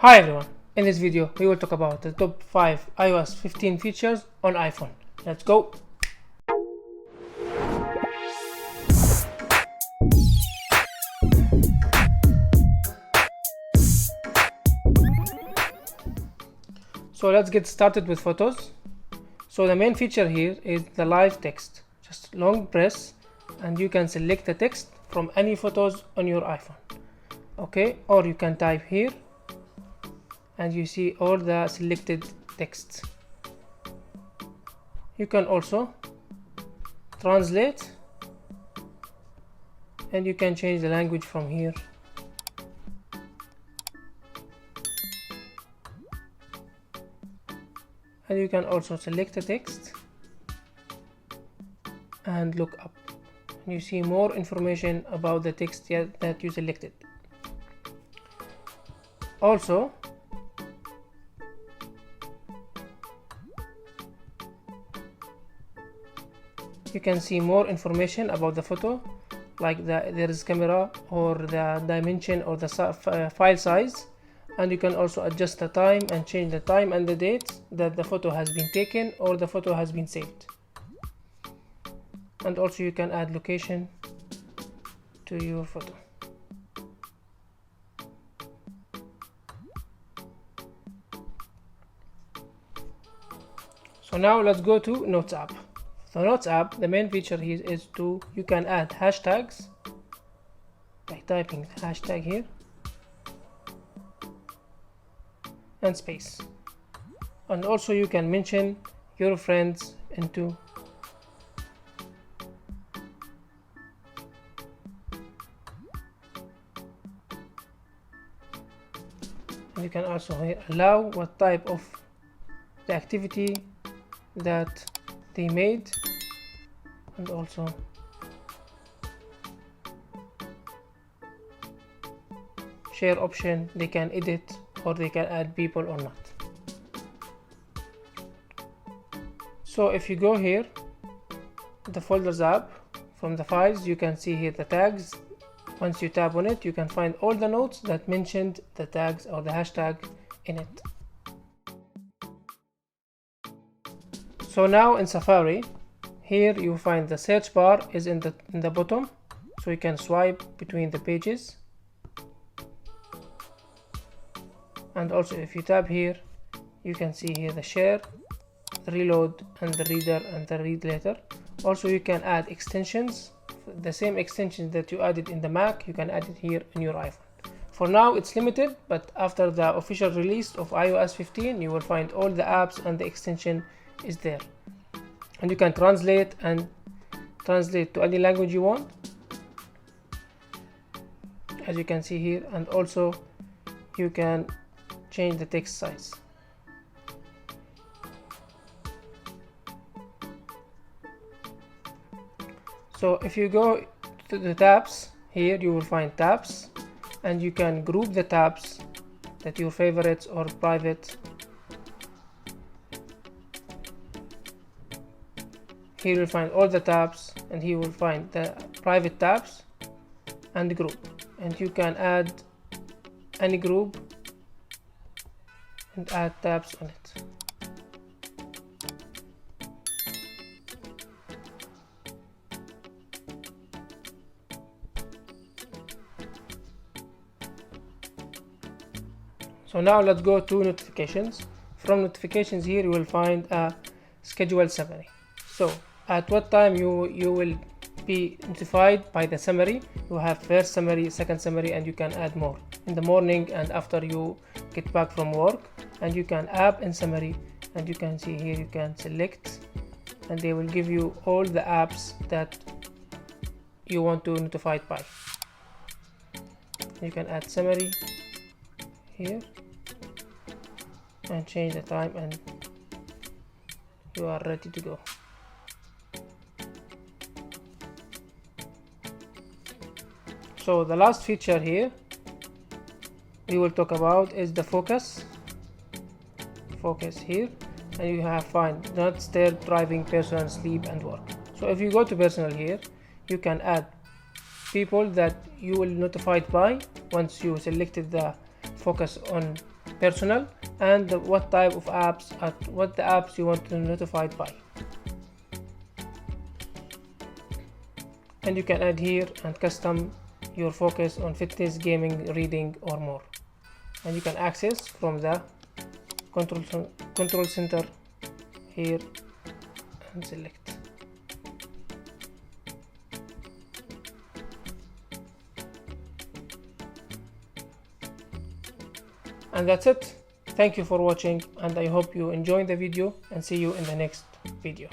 Hi everyone, in this video we will talk about the top 5 iOS 15 features on iPhone. Let's go! So let's get started with photos. So the main feature here is the live text. Just long press and you can select the text from any photos on your iPhone. Okay, or you can type here and you see all the selected texts. You can also translate and you can change the language from here. And you can also select the text and look up and you see more information about the text that you selected. Also, you can see more information about the photo, like there is camera or the dimension or the file size, and you can also adjust the time and change the time and the date that the photo has been taken or the photo has been saved. And also you can add location to your photo. So now let's go to Notes app. The Notes app, the main feature here is you can add hashtags by typing the hashtag here and space, and also you can mention your friends into and you can also here allow what type of the activity that they made, and also share option, they can edit or they can add people or not. So if you go here, the folders app, from the files you can see here the tags. Once you tap on it, you can find all the notes that mentioned the tags or the hashtag in it. So now in Safari, here you find the search bar is in the bottom, so you can swipe between the pages. And also if you tap here, you can see here the share, the reload, and the reader and the read later. Also you can add extensions, the same extensions that you added in the Mac, you can add it here on your iPhone. For now it's limited, but after the official release of iOS 15 you will find all the apps and the extension is there, and you can translate to any language you want, as you can see here, and also you can change the text size. So if you go to the tabs, here you will find tabs, and you can group the tabs that your favorites or private. Here you will find all the tabs, and here you will find the private tabs and the group, and you can add any group and add tabs on it. So now let's go to notifications. From notifications, here you will find a scheduled summary. So at what time you will be notified by the summary. You have first summary, second summary, and you can add more in the morning and after you get back from work. And you can app in summary, and you can see here you can select, and they will give you all the apps that you want to notify by. You can add summary here and change the time, and you are ready to go. So the last feature here we will talk about is the focus here, and you have find do not disturb driving, personal, sleep, and work. So if you go to personal here, you can add people that you will notified by once you selected the focus on personal, and what type of apps, what the apps you want to notified by. And you can add here and custom your focus on fitness, gaming, reading, or more. And you can access from the control center here and select. And that's it. Thank you for watching, and I hope you enjoyed the video, and see you in the next video.